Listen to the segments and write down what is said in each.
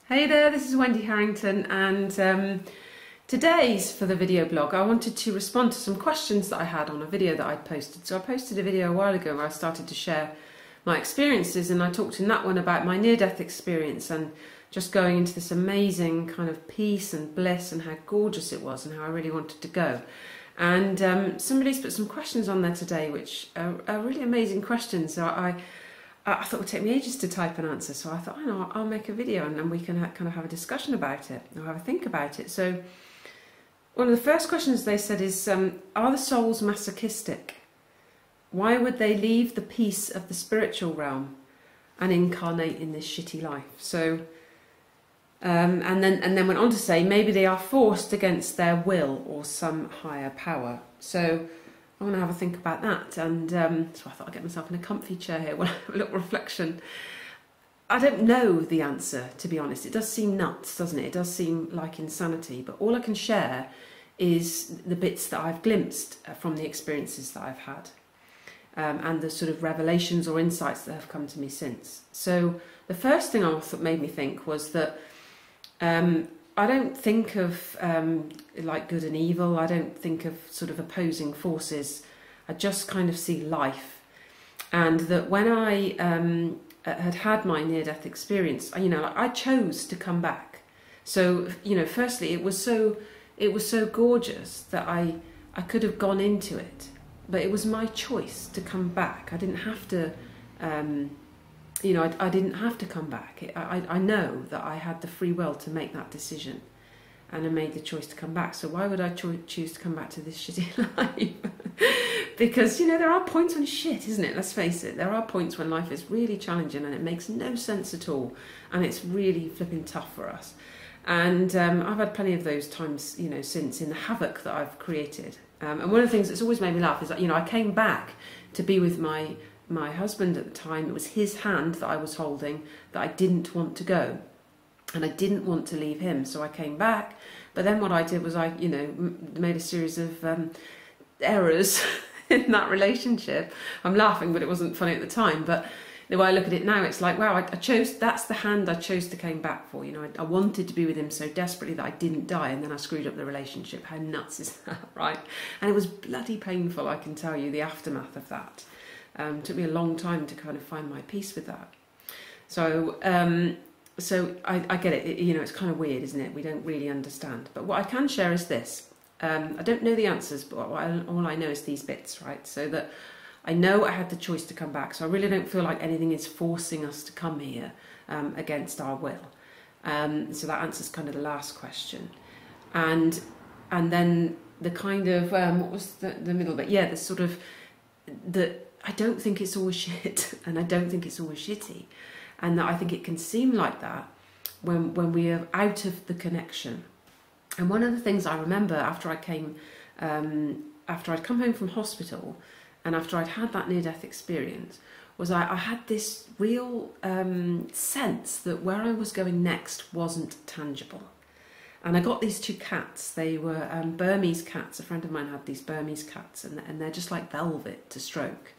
Hey there, this is Wendy Harrington, and today's for the video blog. I wanted to respond to some questions that I had on a video that I'd posted. So I posted a video a while ago where I started to share my experiences, and I talked in that one about my near-death experience and just going into this amazing kind of peace and bliss and how gorgeous it was and how I really wanted to go. And somebody's put some questions on there today which are really amazing questions. So I thought it would take me ages to type an answer, so I thought, I know, I'll make a video and then we can kind of have a discussion about it, or have a think about it. So one of the first questions they said is, are the souls masochistic? Why would they leave the peace of the spiritual realm and incarnate in this shitty life? So, and then went on to say, maybe they are forced against their will or some higher power. So I want to have a think about that, and so I thought I'd get myself in a comfy chair here while I have a little reflection. I don't know the answer, to be honest. It does seem nuts, doesn't it? It does seem like insanity, but all I can share is the bits that I've glimpsed from the experiences that I've had, and the sort of revelations or insights that have come to me since. So the first thing I thought made me think was that I don't think of like good and evil. I don't think of sort of opposing forces. I just kind of see life, and that when I had my near-death experience, I chose to come back. So firstly, it was so gorgeous that I could have gone into it, but it was my choice to come back. I didn't have to. I didn't have to come back. I know that I had the free will to make that decision, and I made the choice to come back. So why would I choose to come back to this shitty life? Because, there are points when shit, isn't it? Let's face it. There are points when life is really challenging and it makes no sense at all, and it's really flipping tough for us. And I've had plenty of those times, since, in the havoc that I've created. And one of the things that's always made me laugh is that, I came back to be with my husband at the time. It was his hand that I was holding, that I didn't want to go, and I didn't want to leave him, so I came back. But then what I did was I made a series of errors in that relationship. I'm laughing, but it wasn't funny at the time. But the way I look at it now, it's like, wow, that's the hand I chose to came back for. I wanted to be with him so desperately that I didn't die, and then I screwed up the relationship. How nuts is that, right? And it was bloody painful, I can tell you, the aftermath of that. Took me a long time to kind of find my peace with that. So I get it. It's kind of weird, isn't it? We don't really understand. But what I can share is this. I don't know the answers, but all I know is these bits, right? So that I know I had the choice to come back. So I really don't feel like anything is forcing us to come here against our will. So that answers kind of the last question. And then the kind of, what was the middle bit? Yeah, the sort of, I don't think it's always shit, and I don't think it's always shitty, and that I think it can seem like that when we are out of the connection. And one of the things I remember after I'd come home from hospital, and after I'd had that near-death experience, was I had this real sense that where I was going next wasn't tangible. And I got these two cats. They were Burmese cats. A friend of mine had these Burmese cats, and they're just like velvet to stroke.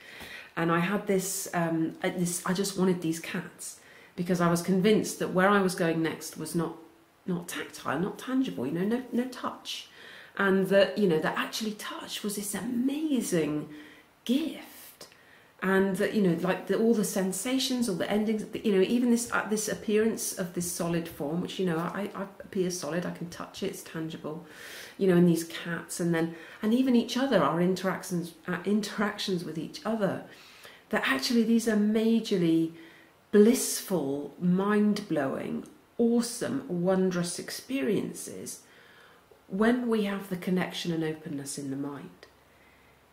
And I had this, I just wanted these cats because I was convinced that where I was going next was not tactile, not tangible, no touch. And that, that actually touch was this amazing gift. And that, like all the sensations, all the endings, even this appearance of this solid form, which, I appear solid, I can touch it, it's tangible, and these cats, and even each other, our interactions with each other, that actually these are majorly blissful, mind-blowing, awesome, wondrous experiences when we have the connection and openness in the mind.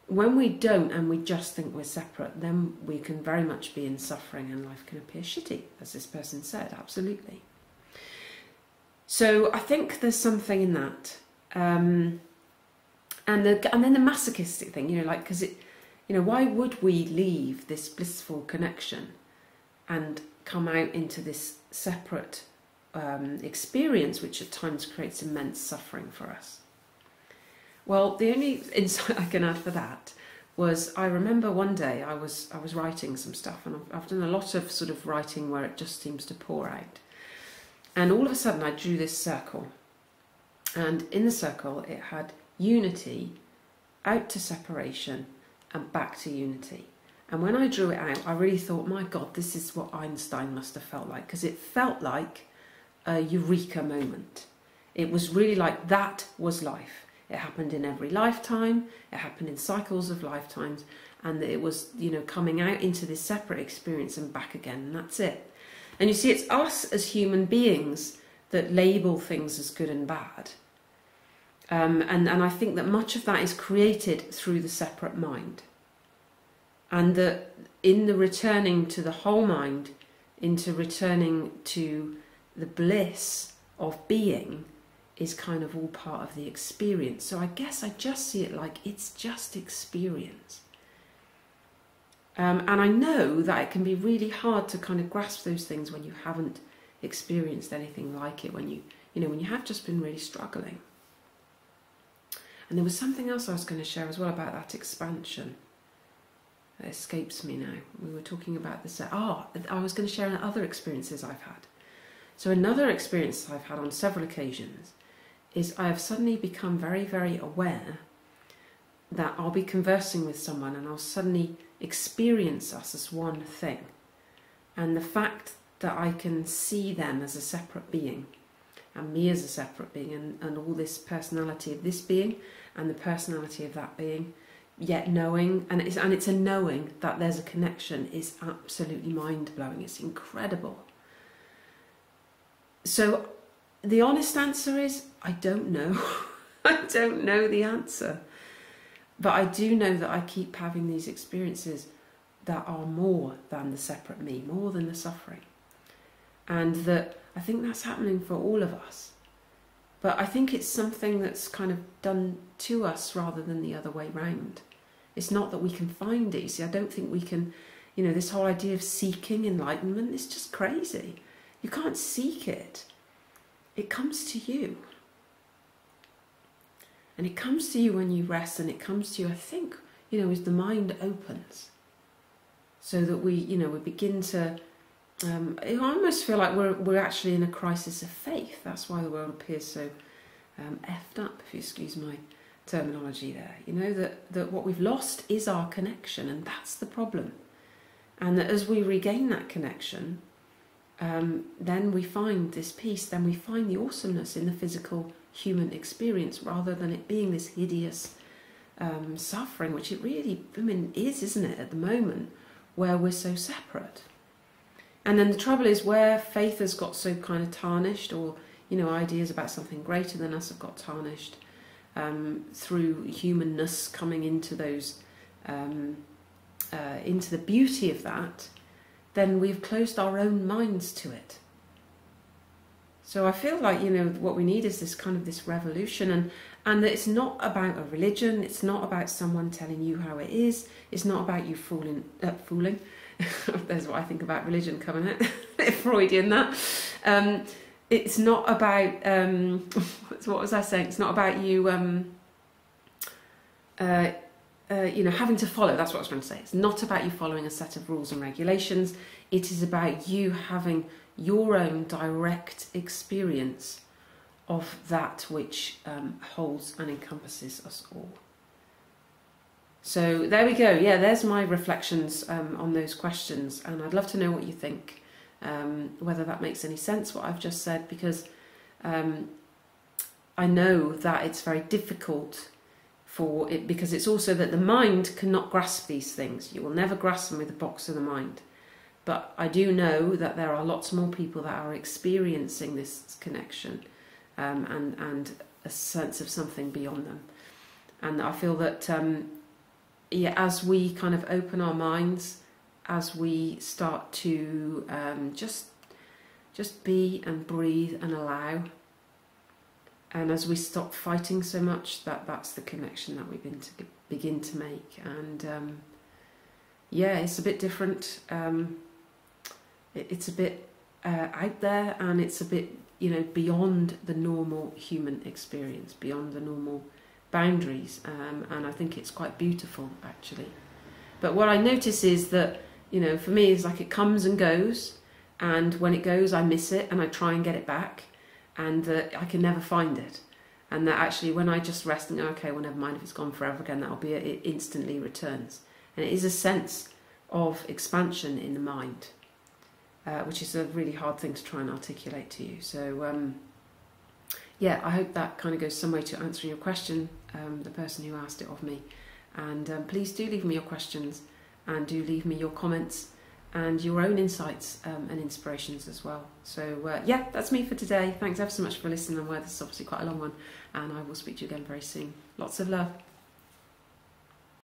When we don't, and we just think we're separate, then we can very much be in suffering, and life can appear shitty, as this person said, absolutely. So I think there's something in that. And then the masochistic thing, because it, why would we leave this blissful connection and come out into this separate experience, which at times creates immense suffering for us? Well, the only insight I can add for that was, I remember one day I was writing some stuff, and I've done a lot of sort of writing where it just seems to pour out. And all of a sudden I drew this circle. And in the circle it had unity, out to separation, and back to unity. And when I drew it out, I really thought, my God, this is what Einstein must have felt like, because it felt like a eureka moment. It was really like that was life. It happened in every lifetime, it happened in cycles of lifetimes, and it was, you know, coming out into this separate experience and back again, and that's it. And you see, it's us as human beings that label things as good and bad. And I think that much of that is created through the separate mind. And that in the returning to the whole mind, into returning to the bliss of being, is kind of all part of the experience. So I guess I just see it like it's just experience. And I know that it can be really hard to kind of grasp those things when you haven't experienced anything like it, when you have just been really struggling. And there was something else I was going to share as well about that expansion. It escapes me now. We were talking about this. I was going to share other experiences I've had. So another experience I've had on several occasions is I have suddenly become very, very aware that I'll be conversing with someone and I'll suddenly experience us as one thing. And the fact that I can see them as a separate being, and me as a separate being, and all this personality of this being and the personality of that being, yet knowing, and it's a knowing that there's a connection, is absolutely mind-blowing. It's incredible. So the honest answer is, I don't know. I don't know the answer. But I do know that I keep having these experiences that are more than the separate me, more than the suffering. And that I think that's happening for all of us. But I think it's something that's kind of done to us rather than the other way round. It's not that we can find it. You see, I don't think we can, this whole idea of seeking enlightenment is just crazy. You can't seek it. It comes to you. And it comes to you when you rest, and it comes to you, I think, as the mind opens. So that we begin to, I almost feel like we're actually in a crisis of faith. That's why the world appears so effed up, if you excuse my terminology there. That what we've lost is our connection, and that's the problem. And that as we regain that connection, then we find this peace, then we find the awesomeness in the physical human experience, rather than it being this hideous suffering, which it really, is, isn't it, at the moment, where we're so separate. And then the trouble is, where faith has got so kind of tarnished, or ideas about something greater than us have got tarnished through humanness coming into those into the beauty of that, then we've closed our own minds to it. So I feel like what we need is this revolution, and that it's not about a religion. It's not about someone telling you how it is. It's not about you fooling. There's what I think about religion coming out. Freudian that. It's not about what was I saying? It's not about you having to follow. That's what I was trying to say. It's not about you following a set of rules and regulations. It is about you having your own direct experience of that which holds and encompasses us all. So there we go. Yeah, there's my reflections on those questions, and I'd love to know what you think, whether that makes any sense, what I've just said, because I know that it's very difficult for it, because it's also that the mind cannot grasp these things. You will never grasp them with the box of the mind. But I do know that there are lots more people that are experiencing this connection and a sense of something beyond them. And I feel that, as we kind of open our minds, as we start to just be and breathe and allow, and as we stop fighting so much, that's the connection that we begin to make. And it's a bit different. It's a bit out there, and it's a bit, beyond the normal human experience, beyond the normal boundaries. And I think it's quite beautiful, actually. But what I notice is that, for me, it's like it comes and goes. and when it goes, I miss it, and I try and get it back, and I can never find it. And that actually, when I just rest and go, okay, well, never mind, if it's gone forever again, that'll be it. It instantly returns. And it is a sense of expansion in the mind, which is a really hard thing to try and articulate to you. So, yeah, I hope that kind of goes some way to answering your question, the person who asked it of me. And please do leave me your questions, and do leave me your comments and your own insights and inspirations as well. So yeah, that's me for today. Thanks ever so much for listening. I'm aware this is obviously quite a long one, and I will speak to you again very soon. Lots of love.